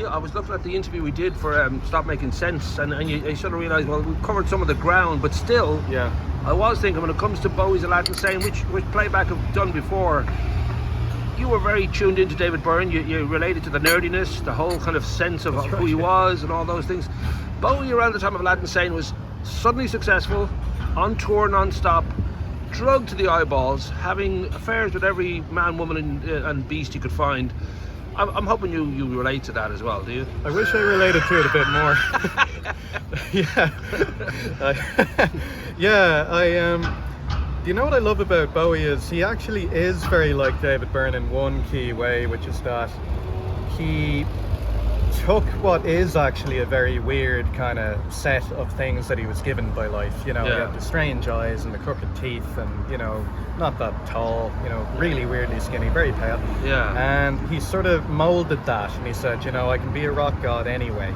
I was looking at the interview we did for Stop Making Sense, and you sort of realise, well, we've covered some of the ground, but still, I was thinking when it comes to Bowie's Aladdin Sane, which Playback have done before, you were very tuned into David Byrne. You related to the nerdiness, the whole kind of sense of who he was and all those things. Bowie, around the time of Aladdin Sane, was suddenly successful, on tour non-stop, drugged to the eyeballs, having affairs with every man, woman and beast you could find. I'm hoping you relate to that as well, do you? I wish I related to it a bit more. You know what I love about Bowie is he actually is very like David Byrne in one key way, which is that he took what is actually a very weird kind of set of things that he was given by life. You know, he had the strange eyes and the crooked teeth and, you know, not that tall, you know, really weirdly skinny, very pale. Yeah. And he sort of molded that and he said, you know, I can be a rock god anyway.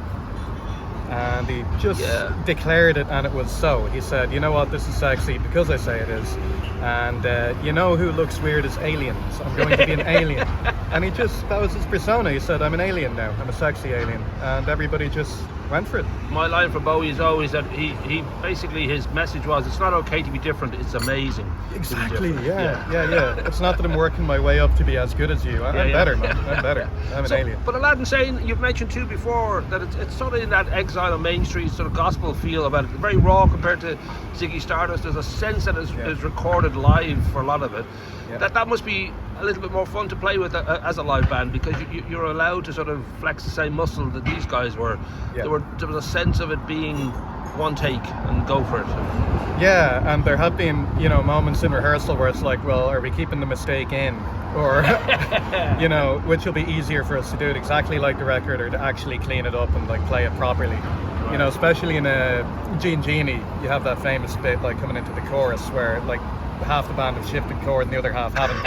And he just declared it, and it was so. He said, you know what, this is sexy because I say it is. And you know who looks weird as aliens? I'm going to be an alien. And that was his persona. He said, I'm an alien now. I'm a sexy alien. And everybody just went for it. My line for Bowie is always that he basically, his message was, it's not okay to be different, it's amazing. Exactly, yeah. It's not that I'm working my way up to be as good as you. I'm better, man. I'm better. I'm an alien. But Aladdin Sane, you've mentioned too before that it's sort of in that Exile on Main Street sort of gospel feel about it. Very raw compared to Ziggy Stardust. There's a sense that is recorded live for a lot of it. That must be a little bit more fun to play with as a live band, because you're allowed to sort of flex the same muscle that these guys were. There was a sense of it being one take and go for it. Yeah, and there have been, you know, moments in rehearsal where it's like, well, are we keeping the mistake in? Or, you know, which will be easier for us to do it exactly like the record, or to actually clean it up and like play it properly. You know, especially in Gene Genie, you have that famous bit like coming into the chorus where like half the band have shifted chord and the other half haven't.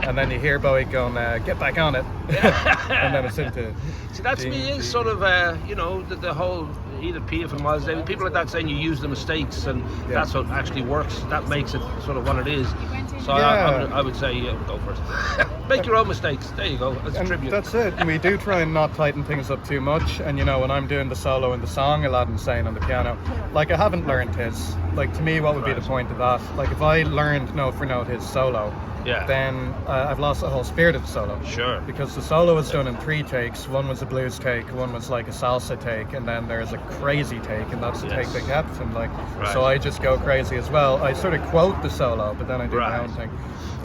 And then you hear Bowie going, get back on it. And then it's into... See, that to me is sort of, you know, the whole Edith Piaf and Miles Davis, people like that saying you use the mistakes and that's what actually works. That makes it sort of what it is. So I would say, go for it. Make your own mistakes. There you go. As a tribute. That's it. And we do try and not tighten things up too much. And, you know, when I'm doing the solo in the song Aladdin Sane on the piano, like, I haven't learned his. Like, to me, what would be the point of that? Like, if I learned note for note his solo, then I've lost the whole spirit of the solo. Sure. Because the solo was done in 3 takes. One was a blues take, one was like a salsa take, and then there's a crazy take, and that's the take they kept. And like, so I just go crazy as well. I sort of quote the solo, but then I do my own thing.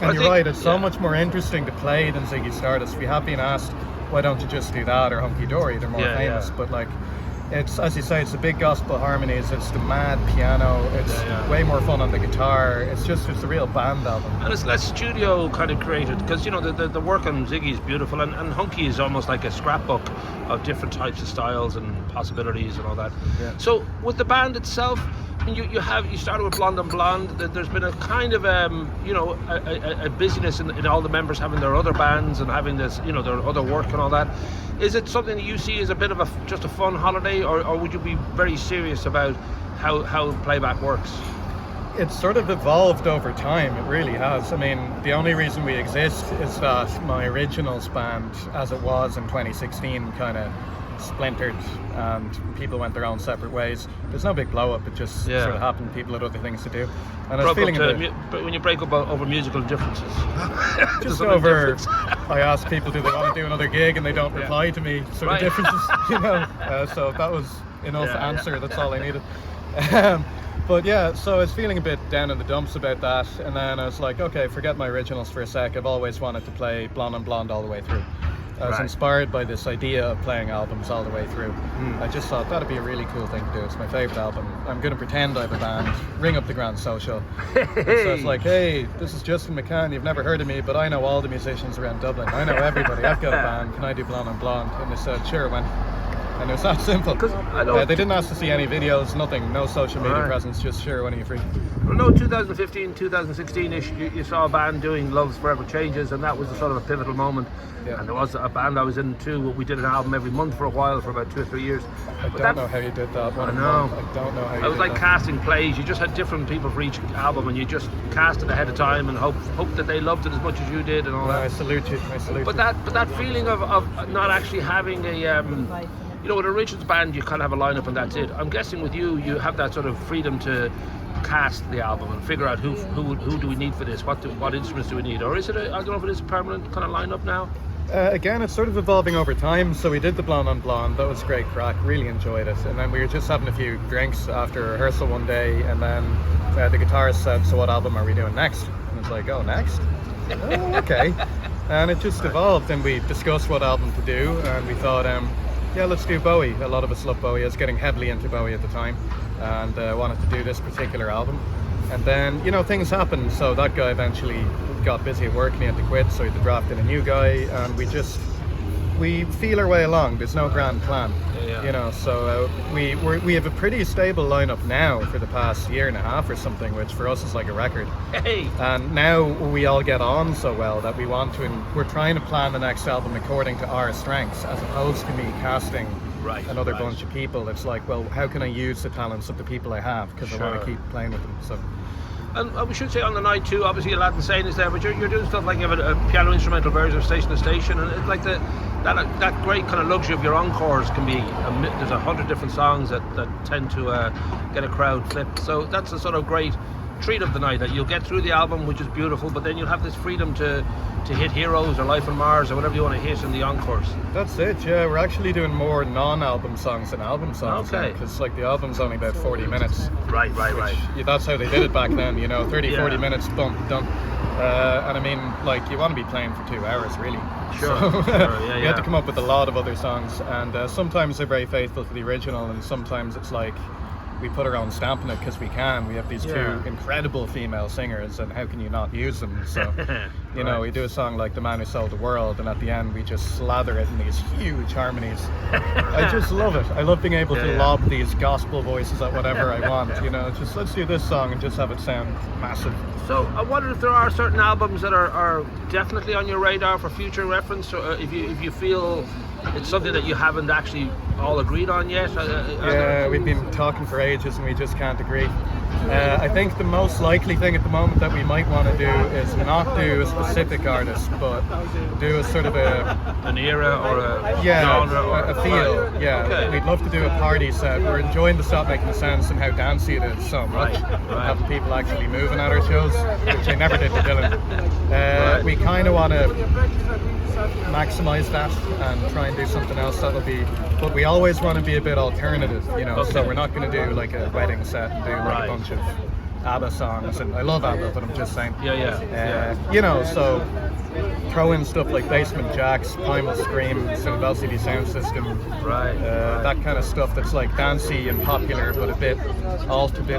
And you're right, it's so much more interesting to play than Ziggy Stardust. We have been asked, why don't you just do that or Hunky Dory? They're more famous, but like, it's, as you say, it's the big gospel harmonies, it's the mad piano, it's way more fun on the guitar, it's a real band album. And it's less studio kind of created, because, you know, the work on Ziggy is beautiful, and Hunky is almost like a scrapbook of different types of styles and possibilities and all that. So with the band itself, you started with Blonde on Blonde. There's been a kind of you know, a busyness in all the members having their other bands and having this, you know, their other work and all that. Is it something that you see as a bit of just a fun holiday, or would you be very serious about how Playback works? It's sort of evolved over time, it really has. I mean, the only reason we exist is that my originals band, as it was in 2016, kind of splintered and people went their own separate ways. There's no big blow up, it just sort of happened. People had other things to do, and I was feeling but when you break up over musical differences, just over I ask people, do they want to do another gig, and they don't reply to me, sort of differences, you know. So that was enough answer. That's all I needed. But yeah, so I was feeling a bit down in the dumps about that, and then I was like, okay, forget my originals for a sec. I've always wanted to play Blonde on Blonde all the way through. I was inspired by this idea of playing albums all the way through. I just thought that'd be a really cool thing to do. It's my favourite album. I'm going to pretend I have a band, ring up the Grand Social. So it's like, hey, this is Justin McCann. You've never heard of me, but I know all the musicians around Dublin. I know everybody. I've got a band. Can I do Blonde on Blonde? And they said, sure, when? and it was that simple. They didn't ask to see any videos, nothing, no social media presence, just sure when are you free. Well, no, 2015, 2016-ish, you saw a band doing Love's Forever Changes, and that was a sort of a pivotal moment. Yeah. And there was a band I was in too. We did an album every month for a while, for about 2 or 3 years. I don't know how you did that. I know. I don't know how you did that. It was like casting plays. You just had different people for each album, and you just cast it ahead of time and hope that they loved it as much as you did and all that. I salute you. But that feeling of not actually having a you know, with a Richards band, you kind of have a lineup and that's it. I'm guessing with you have that sort of freedom to cast the album and figure out who do we need for this, what instruments do we need, or is it I don't know if it is a permanent kind of lineup now. Again, it's sort of evolving over time. So we did the Blonde on Blonde. That was great crack. Really enjoyed it. And then we were just having a few drinks after rehearsal one day, and then the guitarist said, "So what album are we doing next?" And I was like, "Oh, next? Oh, okay." And it just evolved, and we discussed what album to do, and we thought, yeah, let's do Bowie. A lot of us love Bowie. I was getting heavily into Bowie at the time, and wanted to do this particular album. And then, you know, things happened. So that guy eventually got busy at work and he had to quit, so he had to draft in a new guy, and we feel our way along. There's no grand plan, you know. So we have a pretty stable lineup now for the past year and a half or something, which for us is like a record. Hey. And now we all get on so well that we want to, and we're trying to plan the next album according to our strengths, as opposed to me casting another bunch of people. It's like, well, how can I use the talents of the people I have, because I want to keep playing with them. So. And we should say on the night too, obviously Aladdin Sane is there, but you're doing stuff like you have a piano instrumental version of Station to Station, and it's like that great kind of luxury of your encores can be, there's 100 different songs that tend to get a crowd flipped. So that's a sort of great treat of the night, that you'll get through the album, which is beautiful, but then you'll have this freedom to hit Heroes or Life on Mars or whatever you want to hit in the encores. That's it, yeah. We're actually doing more non-album songs than album songs. Okay. Because like the album's only about 40 minutes. Right. Yeah, that's how they did it back then, you know, 40 minutes, boom, done. And I mean, like, you want to be playing for 2 hours, really. Sure. So, Yeah, you had to come up with a lot of other songs, and sometimes they're very faithful to the original, and sometimes it's like, we put our own stamp on it because we can. We have these 2 incredible female singers, and how can you not use them? So, you know, we do a song like The Man Who Sold the World, and at the end we just slather it in these huge harmonies. I just love it. I love being able to lob these gospel voices at whatever I want, you know. Just let's do this song and just have it sound massive. So I wonder if there are certain albums that are definitely on your radar for future reference, or if you feel it's something that you haven't actually all agreed on yet. Yeah, we've been talking for ages and we just can't agree. I think the most likely thing at the moment that we might want to do is not do a specific artist, but do a sort of an era or a genre or a feel. Yeah, okay. We'd love to do a party set. We're enjoying the Stop Making Sense and how dancey it is so much. Having people actually moving at our shows, which they never did to Dylan. We kind of want to maximize that and try and do something else that'll be, but we always want to be a bit alternative, you know. So we're not going to do like a wedding set and do like a bunch of ABBA songs, and I love ABBA, but I'm just saying, you know, so throw in stuff like Basement Jacks, Primal Scream, sort of LCD Sound System, that kind of stuff that's like dancey and popular, but a bit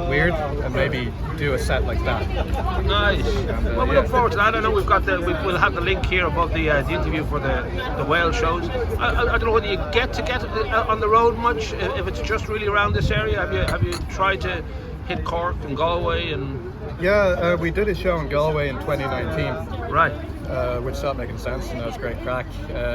weird, and maybe do a set like that. Nice. And, well, we look forward to that. I know we'll have the link here above the interview for the Wales shows. I don't know whether you get on the road much, if it's just really around this area. Have you tried to hit Cork and Galway and? Yeah, we did a show in Galway in 2019. Right. Which stopped making sense, and that was great crack.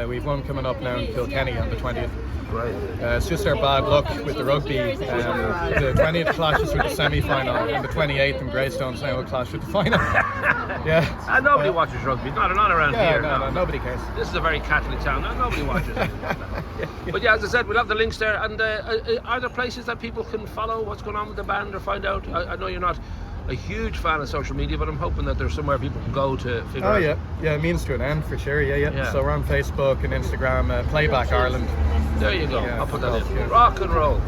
We've one coming up now in Kilkenny on the 20th. Right. It's just our bad luck with the rugby. The 20th clashes with the semi-final, and the 28th in Greystones now will clash with the final. Yeah. And nobody watches rugby. Not around here. No, nobody cares. This is a very Catholic town. Nobody watches it. But yeah, as I said, we'll have the links there. And are there places that people can follow what's going on with the band or find out? I know you're not a huge fan of social media, but I'm hoping that there's somewhere people can go to figure out. Oh yeah, means to an end for sure. Yeah. So we're on Facebook and Instagram, Playback Ireland. There you go. I'll put that in. Rock and roll.